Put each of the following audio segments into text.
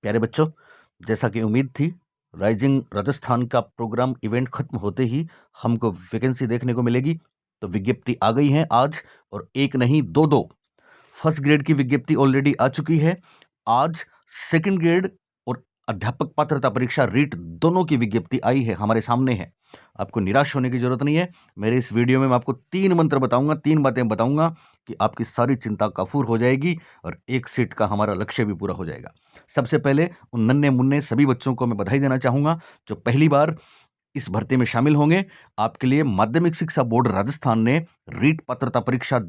प्यारे बच्चों, जैसा कि उम्मीद थी, राइजिंग राजस्थान का प्रोग्राम इवेंट खत्म होते ही हमको वैकेंसी देखने को मिलेगी। तो विज्ञप्ति आ गई है आज, और एक नहीं दो फर्स्ट ग्रेड की विज्ञप्ति ऑलरेडी आ चुकी है। आज सेकंड ग्रेड और अध्यापक पात्रता परीक्षा रीट दोनों की विज्ञप्ति आई है, हमारे सामने है। आपको निराश होने की जरूरत नहीं है। मेरे इस वीडियो में मैं आपको 3 मंत्र बताऊंगा, 3 बातें बताऊंगा कि आपकी सारी चिंता काफूर हो जाएगी और एक सीट का हमारा लक्ष्य भी पूरा हो जाएगा। सबसे पहले उन नन्हे मुन्ने सभी बच्चों को मैं बधाई देना चाहूंगा जो पहली बार इस भर्ती में शामिल होंगे। आपके लिए माध्यमिक शिक्षा बोर्ड राजस्थान ने रीट पात्रता परीक्षा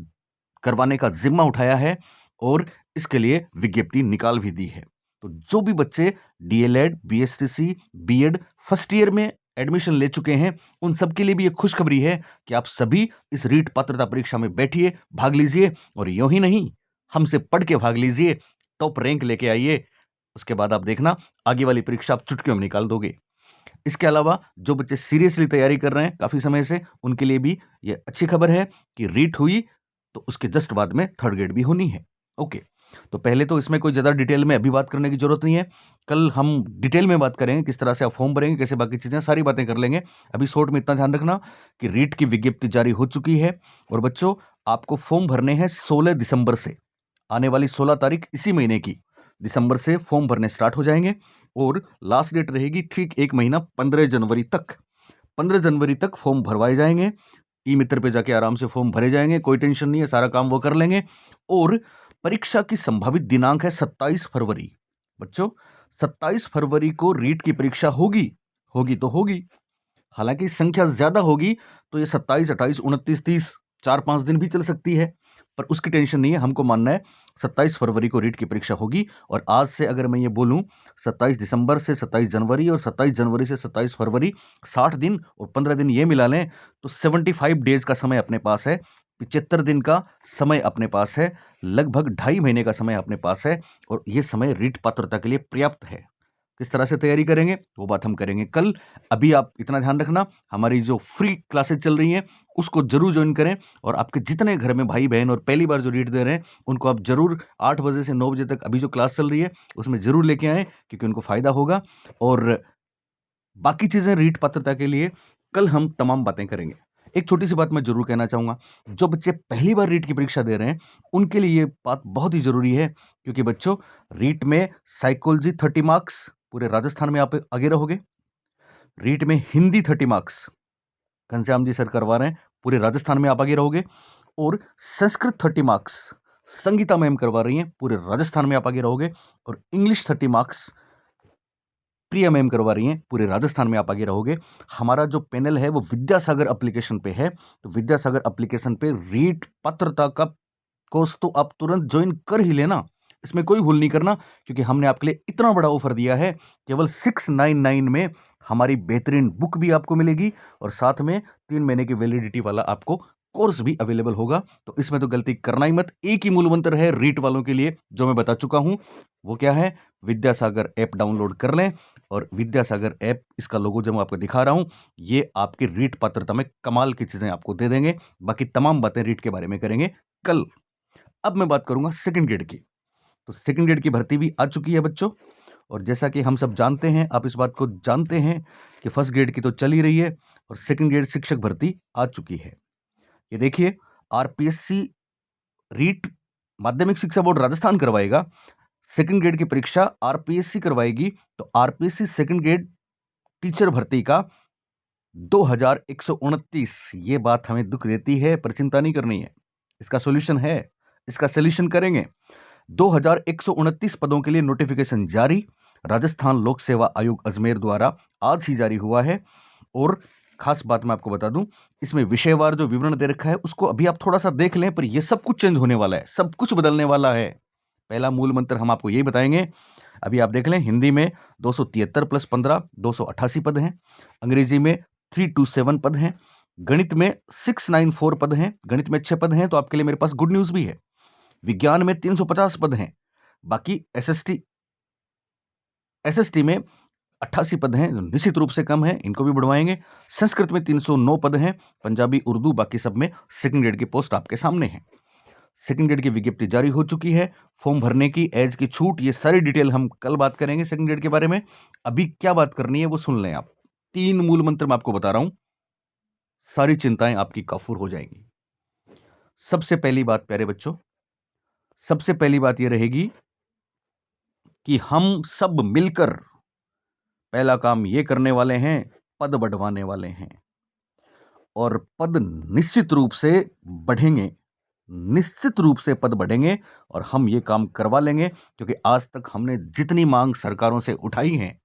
करवाने का जिम्मा उठाया है और इसके लिए विज्ञप्ति निकाल भी दी है। तो जो भी बच्चे D El Ed, BSTC, B Ed first year में एडमिशन ले चुके हैं, उन सबके लिए भी एक खुशखबरी है कि आप सभी इस रीट पात्रता परीक्षा में बैठिए, भाग लीजिए, और यूं ही नहीं, हमसे पढ़ के भाग लीजिए, टॉप रैंक लेके आइए। उसके बाद आप देखना, आगे वाली परीक्षा आप चुटकियों में निकाल दोगे। इसके अलावा जो बच्चे सीरियसली तैयारी कर रहे हैं काफी समय से, उनके लिए भी ये अच्छी खबर है कि रीट हुई तो उसके जस्ट बाद में थर्ड ग्रेड भी होनी है। ओके, तो पहले तो इसमें कोई ज्यादा डिटेल में अभी बात करने की जरूरत नहीं है। कल हम डिटेल में बात करेंगे, किस तरह से आप फॉर्म भरेंगे, कैसे बाकी चीजें, सारी बातें कर लेंगे। अभी शॉर्ट में इतना ध्यान रखना कि रीट की विज्ञप्ति जारी हो चुकी है और बच्चों आपको फॉर्म भरने हैं 16 दिसंबर से। आने वाली 16 तारीख इसी महीने की दिसंबर से फॉर्म भरने स्टार्ट हो जाएंगे और लास्ट डेट रहेगी ठीक एक महीना 15 जनवरी तक। 15 जनवरी तक फॉर्म भरवाए जाएंगे। ई मित्र पे जाके आराम से फॉर्म भरे जाएंगे, कोई टेंशन नहीं है, सारा काम वो कर लेंगे। और परीक्षा की संभावित दिनांक है 27 फरवरी। बच्चों 27 फरवरी को रीट की परीक्षा होगी। होगी तो होगी, हालांकि संख्या ज्यादा होगी तो ये 27, 28, 29, 30 4-5 दिन भी चल सकती है, पर उसकी टेंशन नहीं है। हमको मानना है 27 फरवरी को रीट की परीक्षा होगी। और आज से अगर मैं ये बोलूं 27 दिसंबर से 27 जनवरी और 27 जनवरी से 27 फरवरी, 60 दिन और 15 दिन ये मिला लें तो 75 डेज का समय अपने पास है। 75 दिन का समय अपने पास है, लगभग 2.5 महीने का समय अपने पास है, और ये समय रीट पात्रता के लिए पर्याप्त है। किस तरह से तैयारी करेंगे वो बात हम करेंगे कल। अभी आप इतना ध्यान रखना, हमारी जो फ्री क्लासेस चल रही हैं उसको जरूर ज्वाइन करें, और आपके जितने घर में भाई बहन और पहली बार जो रीट दे रहे हैं उनको आप जरूर 8 बजे से 9 बजे तक अभी जो क्लास चल रही है उसमें जरूर लेके आएं, क्योंकि उनको फायदा होगा। और बाकी चीजें रीट पात्रता के लिए कल हम तमाम बातें करेंगे। एक छोटी सी बात मैं जरूर कहना चाहूंगा, जो बच्चे पहली बार रीट की परीक्षा दे रहे हैं उनके लिए ये बात बहुत ही जरूरी है, क्योंकि बच्चों रीट में साइकोलॉजी 30 मार्क्स पूरे राजस्थान में आप आगे रहोगे। रीट में हिंदी 30 मार्क्स घनश्याम जी सर करवा रहे हैं, पूरे राजस्थान में आप आगे रहोगे। और संस्कृत 30 मार्क्स संगीता मैम करवा रही हैं, पूरे राजस्थान में आप आगे रहोगे। और इंग्लिश 30 मार्क्स प्रिया मैम करवा रही हैं, पूरे राजस्थान में आप आगे रहोगे। हमारा जो पैनल है वो विद्यासागर एप्लीकेशन पे है, तो विद्यासागर एप्लीकेशन पे रीट पात्रता का कोर्स तो आप तुरंत ज्वाइन कर ही लेना, इसमें कोई भूल नहीं करना, क्योंकि हमने आपके लिए इतना बड़ा ऑफर दिया है। केवल 699 में हमारी बेहतरीन बुक भी आपको मिलेगी और साथ में 3 महीने की वैलिडिटी वाला आपको कोर्स भी अवेलेबल होगा। तो इसमें तो गलती करना ही मत। एक ही मूल मंत्र है रीट वालों के लिए जो मैं बता चुका हूं, वो क्या है? विद्यासागर ऐप डाउनलोड कर लें, और विद्यासागर ऐप, इसका लोगो जो मैं आपको दिखा रहा हूं, ये आपकी रीट पात्रता में कमाल की चीजें आपको दे देंगे। बाकी तमाम बातें रीट के बारे में करेंगे कल। अब मैं बात करूंगा सेकंड ग्रेड की। तो सेकंड ग्रेड की भर्ती भी आ चुकी है बच्चों, और जैसा कि हम सब जानते हैं, आप इस बात को जानते हैं कि फर्स्ट ग्रेड की तो चल ही रही है और सेकंड ग्रेड शिक्षक भर्ती आ चुकी है। ये देखिए, आरपीएससी रीट माध्यमिक शिक्षा बोर्ड राजस्थान करवाएगा, सेकंड ग्रेड की परीक्षा आरपीएससी करवाएगी। तो आरपीएससी सेकंड ग्रेड टीचर भर्ती का 2129, ये बात हमें दुख देती है, पर चिंता नहीं करनी है, इसका सॉल्यूशन है, इसका सॉल्यूशन करेंगे। 2129 पदों के लिए नोटिफिकेशन जारी, राजस्थान लोक सेवा आयोग अजमेर द्वारा आज ही जारी हुआ है। और खास बात मैं आपको बता दूं, इसमें विषयवार जो विवरण दे रखा है उसको अभी आप थोड़ा सा देख लें, पर यह सब कुछ चेंज होने वाला है, सब कुछ बदलने वाला है। पहला मूल मंत्र हम आपको यही बताएंगे। अभी आप देख लें, हिंदी में 273 प्लस 15 288 पद हैं, अंग्रेजी में 327 पद हैं, गणित में 694 पद हैं, गणित में 6 पद हैं। तो आपके लिए मेरे पास गुड न्यूज भी है, विज्ञान में 350 पद हैं, बाकी एसएसटी में 88 पद हैं, जो निश्चित रूप से कम है, इनको भी बढ़वाएंगे। संस्कृत में 309 पद हैं, पंजाबी, उर्दू, बाकी सब में सेकंड ग्रेड की पोस्ट आपके सामने है। सेकंड ग्रेड की विज्ञप्ति जारी हो चुकी है, फॉर्म भरने की, एज की छूट, ये सारी डिटेल हम कल बात करेंगे सेकंड ग्रेड के बारे में। अभी क्या बात करनी है वो सुन लें आप। 3 मूल मंत्र मैं आपको बता रहा हूं, सारी चिंताएं आपकी काफूर हो जाएंगी। सबसे पहली बात प्यारे बच्चों, सबसे पहली बात यह रहेगी कि हम सब मिलकर पहला काम ये करने वाले हैं, पद बढ़वाने वाले हैं। और पद निश्चित रूप से बढ़ेंगे, निश्चित रूप से पद बढ़ेंगे और हम ये काम करवा लेंगे, क्योंकि आज तक हमने जितनी मांग सरकारों से उठाई हैं,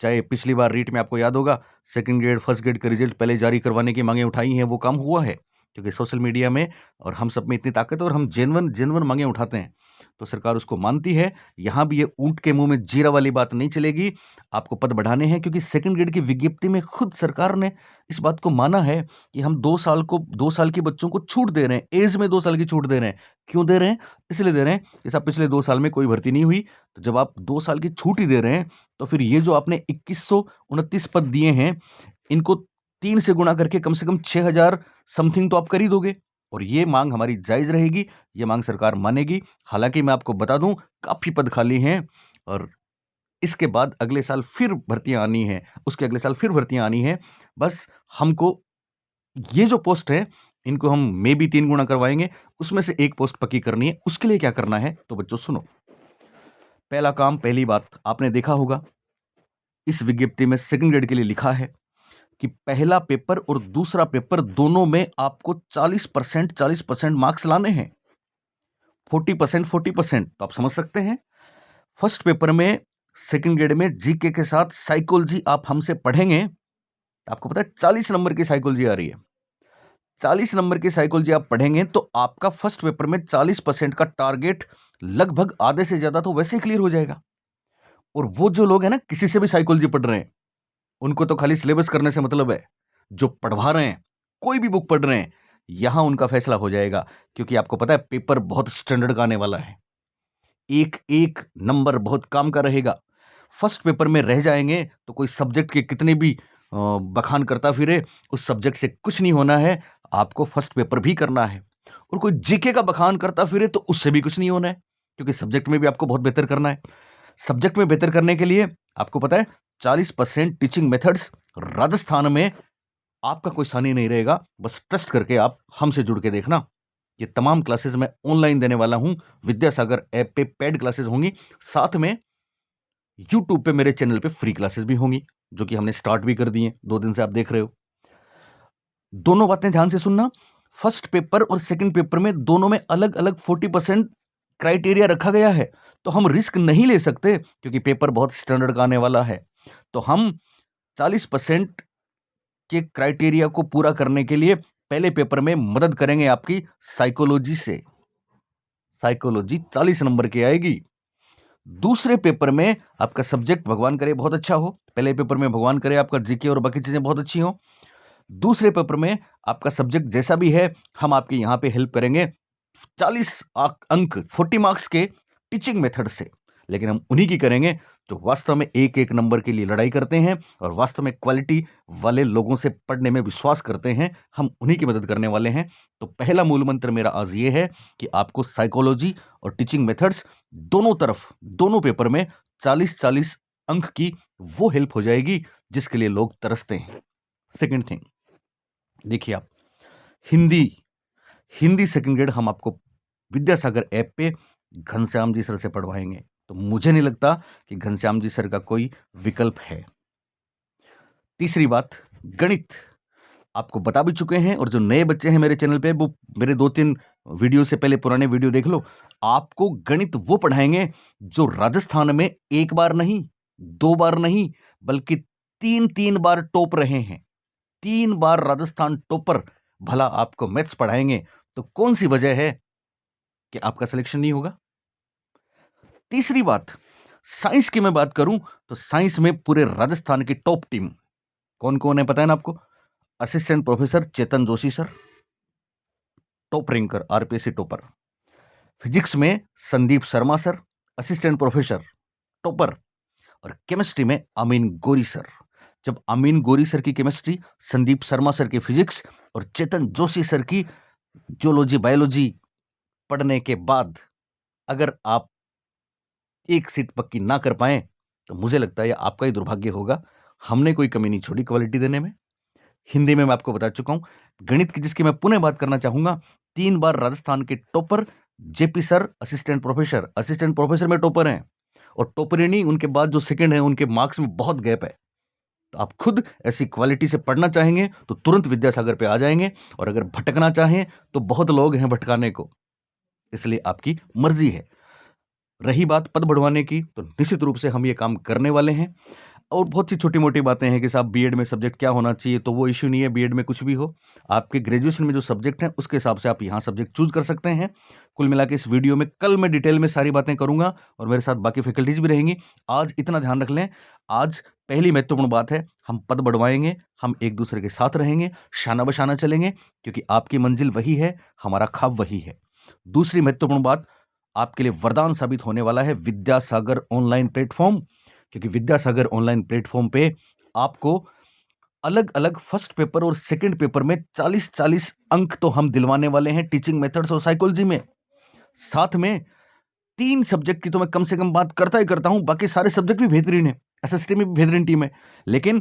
चाहे पिछली बार रीट में आपको याद होगा सेकंड ग्रेड फर्स्ट ग्रेड के रिजल्ट पहले जारी करवाने की मांगे उठाई हैं, वो काम हुआ है, क्योंकि सोशल मीडिया में और हम सब में इतनी ताकत है और हम जेन्युइन मांगे उठाते हैं, तो सरकार उसको मानती है। यहाँ भी ये ऊंट के मुंह में जीरा वाली बात नहीं चलेगी, आपको पद बढ़ाने हैं, क्योंकि सेकंड ग्रेड की विज्ञप्ति में खुद सरकार ने इस बात को माना है कि हम 2 साल के बच्चों को छूट दे रहे हैं, एज में 2 साल की छूट दे रहे हैं। क्यों दे रहे हैं? इसलिए दे रहे हैं कि साहब पिछले 2 साल में कोई भर्ती नहीं हुई, तो जब आप 2 साल की छूट ही दे रहे हैं, तो फिर ये जो आपने 2129 पद दिए हैं, इनको 3 से गुणा करके कम से कम 6000 समथिंग तो आप कर ही दोगे, और ये मांग हमारी जायज़ रहेगी, ये मांग सरकार मानेगी। हालांकि मैं आपको बता दूं, काफ़ी पद खाली हैं और इसके बाद अगले साल फिर भर्तियां आनी है, उसके अगले साल फिर भर्तियां आनी है। बस हमको ये जो पोस्ट है, इनको हम मे बी 3 गुना करवाएंगे, उसमें से एक पोस्ट पक्की करनी है। उसके लिए क्या करना है तो बच्चों सुनो, पहला काम, पहली बात, आपने देखा होगा इस विज्ञप्ति में सेकंड ग्रेड के लिए लिखा है कि पहला पेपर और दूसरा पेपर दोनों में आपको 40% मार्क्स लाने हैं। 40%, तो आप समझ सकते हैं, फर्स्ट पेपर में सेकंड ग्रेड में जीके के साथ साइकोलॉजी आप हमसे पढ़ेंगे, आपको पता है 40 नंबर की साइकोलॉजी आ रही है, 40 नंबर की साइकोलॉजी आप पढ़ेंगे तो आपका फर्स्ट पेपर में 40% का टारगेट लगभग आधे से ज्यादा तो वैसे ही क्लियर हो जाएगा। और वो जो लोग हैं ना, किसी से भी साइकोलॉजी पढ़ रहे हैं, उनको तो खाली सिलेबस करने से मतलब है, जो पढ़वा रहे हैं, कोई भी बुक पढ़ रहे हैं, यहां उनका फैसला हो जाएगा, क्योंकि आपको पता है पेपर बहुत स्टैंडर्ड का आने वाला है, एक एक नंबर बहुत काम का रहेगा। फर्स्ट पेपर में रह जाएंगे तो कोई सब्जेक्ट के कितने भी बखान करता फिरे, उस सब्जेक्ट से कुछ नहीं होना है, आपको फर्स्ट पेपर भी करना है। और कोई जीके का बखान करता फिरे तो उससे भी कुछ नहीं होना है, क्योंकि सब्जेक्ट में भी आपको बहुत बेहतर करना है। सब्जेक्ट में बेहतर करने के लिए आपको पता है 40% टीचिंग मेथड्स राजस्थान में आपका कोई सानी नहीं रहेगा, बस ट्रस्ट करके आप हमसे जुड़ के देखना। ये तमाम क्लासेस मैं ऑनलाइन देने वाला हूं, विद्यासागर ऐप पे पेड क्लासेस होंगी, साथ में यूट्यूब पे मेरे चैनल पे फ्री क्लासेस भी होंगी, जो कि हमने स्टार्ट भी कर दी हैं, 2 दिन से आप देख रहे हो। दोनों बातें ध्यान से सुनना, फर्स्ट पेपर और सेकंड पेपर में दोनों में अलग अलग 40% क्राइटेरिया रखा गया है, तो हम रिस्क नहीं ले सकते, क्योंकि पेपर बहुत स्टैंडर्ड का आने वाला है। तो हम 40% के क्राइटेरिया को पूरा करने के लिए पहले पेपर में मदद करेंगे आपकी साइकोलॉजी से, साइकोलॉजी 40 नंबर की आएगी। दूसरे पेपर में आपका सब्जेक्ट भगवान करे बहुत अच्छा हो, पहले पेपर में भगवान करे आपका जीके और बाकी चीजें बहुत अच्छी हो, दूसरे पेपर में आपका सब्जेक्ट जैसा भी है, हम आपकी यहां पे हेल्प करेंगे 40 अंक 40 मार्क्स के टीचिंग मेथड से, लेकिन हम उन्हीं की करेंगे जो वास्तव में एक एक नंबर के लिए लड़ाई करते हैं और वास्तव में क्वालिटी वाले लोगों से पढ़ने में विश्वास करते हैं, हम उन्हीं की मदद करने वाले हैं। तो पहला मूल मंत्र मेरा आज ये है कि आपको साइकोलॉजी और टीचिंग मेथड्स दोनों तरफ, दोनों पेपर में 40-40 अंक की वो हेल्प हो जाएगी जिसके लिए लोग तरसते हैं। सेकेंड थिंग, देखिए आप, हिंदी हिंदी सेकंड ग्रेड हम आपको विद्यासागर ऐप पे घनश्याम जी सर से पढ़वाएंगे, तो मुझे नहीं लगता कि घनश्याम जी सर का कोई विकल्प है। तीसरी बात, गणित आपको बता भी चुके हैं, और जो नए बच्चे हैं मेरे चैनल पे, वो मेरे 2-3 वीडियो से पहले पुराने वीडियो देख लो, आपको गणित वो पढ़ाएंगे जो राजस्थान में 1 बार नहीं, 2 बार नहीं, बल्कि 3-3 बार टॉप रहे हैं, 3 बार राजस्थान टॉपर भला आपको मैथ्स पढ़ाएंगे, तो कौन सी वजह है कि आपका सिलेक्शन नहीं होगा? तीसरी बात, साइंस की मैं बात करूं तो साइंस में पूरे राजस्थान की टॉप टीम कौन कौन है पता है ना आपको? Assistant professor Chetan Joshi sir, top ranker, RPSC topper. Physics में Sandeep Sharma sir, assistant professor, topper. और केमिस्ट्री में अमीन गोरी सर। जब अमीन गोरी सर की केमिस्ट्री, संदीप शर्मा सर की फिजिक्स और चेतन जोशी सर की जियोलॉजी बायोलॉजी पढ़ने के बाद अगर आप एक सीट पक्की ना कर पाएँ, तो मुझे लगता है ये आपका ही दुर्भाग्य होगा। हमने कोई कमी नहीं छोड़ी क्वालिटी देने में। हिंदी में मैं आपको बता चुका हूँ। गणित की जिसकी मैं पुनः बात करना चाहूँगा, 3 बार राजस्थान के topper JP sir assistant professor में टॉपर हैं और टॉपर ही नहीं, उनके बाद जो सेकंड हैं, उनके मार्क्स में बहुत गैप है। तो आप खुद ऐसी क्वालिटी से पढ़ना चाहेंगे, तो तुरंत विद्यासागर पे आ जाएँगे और अगर भटकना चाहें, तो बहुत लोग हैं भटकाने को। इसलिए आपकी मर्ज़ी है। रही बात पद बढ़वाने की, तो निश्चित रूप से हम ये काम करने वाले हैं और बहुत सी छोटी-मोटी बातें हैं कि साहब बीएड में सब्जेक्ट क्या होना चाहिए, तो वो इश्यू नहीं है, बीएड में कुछ भी हो। आपके ग्रेजुएशन में जो सब्जेक्ट हैं, उसके हिसाब से आप यहाँ सब्जेक्ट चूज़ कर सकते हैं। कुल मिला के इस वीडियो में कल मैं डिटेल में सारी बातें करूँगा और मेरे साथ बाकी फैकल्टीज़ भी रहेंगी। आज इतना ध्यान रख लें, आज पहली महत्वपूर्ण बात है, हम पद बढ़वाएँगे, हम एक-दूसरे के साथ रहेंगे, शाना-बशाना चलेंगे क्योंकि आपकी मंजिल वही है, हमारा ख्वाब वही है। दूसरी महत्वपूर्ण बात, आपके लिए वरदान साबित होने वाला है विद्यासागर ऑनलाइन प्लेटफ़ॉर्म, क्योंकि विद्यासागर ऑनलाइन प्लेटफ़ॉर्म पे आपको अलग-अलग फर्स्ट पेपर और सेकंड पेपर में 40-40 अंक तो हम दिलवाने वाले हैं टीचिंग मेथड्स और साइकोलॉजी में। साथ में 3 सब्जेक्ट की तो मैं कम से कम बात करता ही करता हूँ, बाकी सारे सब्जेक्ट भी बेहतरीन हैं। एसएसटी में भी बेहतरीन टीम है। लेकिन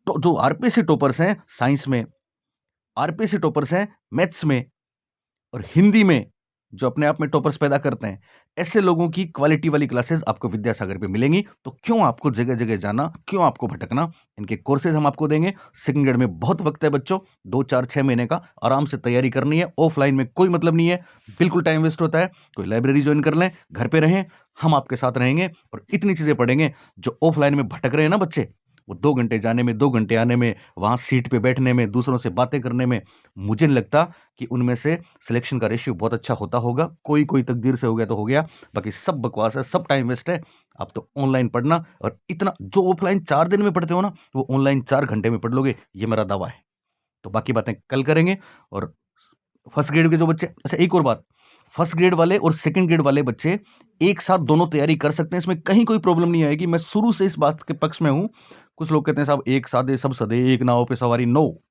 तो जो आरपीएससी टॉपर्स हैं साइंस में, आरपीएससी टॉपर्स हैं मैथ्स में और हिंदी में, जो अपने आप में टॉपर्स पैदा करते हैं, ऐसे लोगों की क्वालिटी वाली क्लासेस आपको विद्यासागर पे मिलेंगी। तो क्यों आपको जगह-जगह जाना, क्यों आपको भटकना? इनके कोर्सेज़ हम आपको देंगे। सेकंड ग्रेड में बहुत वक्त है बच्चों, 2, 4, 6 महीने का आराम से तैयारी करनी है। ऑफलाइन में कोई मतलब नहीं है, बिल्कुल टाइम वेस्ट होता है। कोई लाइब्रेरी जॉइन कर लें, घर पे रहें, हम आपके साथ रहेंगे और इतनी चीज़ें पढ़ेंगे। जो ऑफलाइन में भटक रहे हैं ना बच्चे, वो 2 घंटे जाने में, 2 घंटे आने में, वहाँ सीट पे बैठने में, दूसरों से बातें करने में, मुझे नहीं लगता कि उनमें से सिलेक्शन का रेशियो बहुत अच्छा होता होगा। कोई तकदीर से हो गया तो हो गया, बाकी सब बकवास है, सब टाइम वेस्ट है। आप तो ऑनलाइन पढ़ना और इतना जो ऑफलाइन 4 दिन में पढ़ते हो ना, वो ऑनलाइन 4 घंटे में पढ़ लोगे, ये मेरा दावा है। तो बाकी बातें कल करेंगे और फर्स्ट ग्रेड के जो बच्चे, अच्छा एक और बात, फर्स्ट ग्रेड वाले और सेकंड ग्रेड वाले बच्चे एक साथ दोनों तैयारी कर सकते हैं, इसमें कहीं कोई प्रॉब्लम नहीं आएगी। मैं शुरू से इस बात के पक्ष में हूँ। कुछ लोग कहते हैं साहब एक सादे सब सदे, एक नाव पे सवारी, no.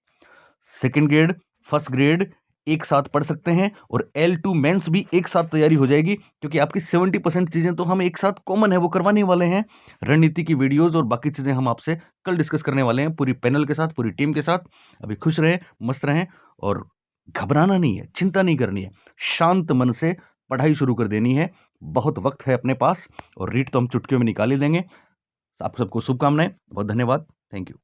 Second grade, first grade एक साथ पढ़ सकते हैं और L2 मेंस भी एक साथ तैयारी हो जाएगी क्योंकि आपकी 70% चीज़ें तो हम एक साथ कॉमन है, वो करवाने वाले हैं। रणनीति की वीडियोज़ और बाकी चीज़ें हम आपसे कल डिस्कस करने वाले हैं, पूरी पैनल के साथ, पूरी टीम के साथ। अभी खुश रहें, मस्त रहें और घबराना नहीं है, चिंता नहीं करनी है। शांत मन से पढ़ाई शुरू कर देनी है। बहुत वक्त है अपने पास और रीट तो हम चुटकियों में निकाल ही देंगे। आप सबको शुभकामनाएँ। बहुत धन्यवाद। Thank you.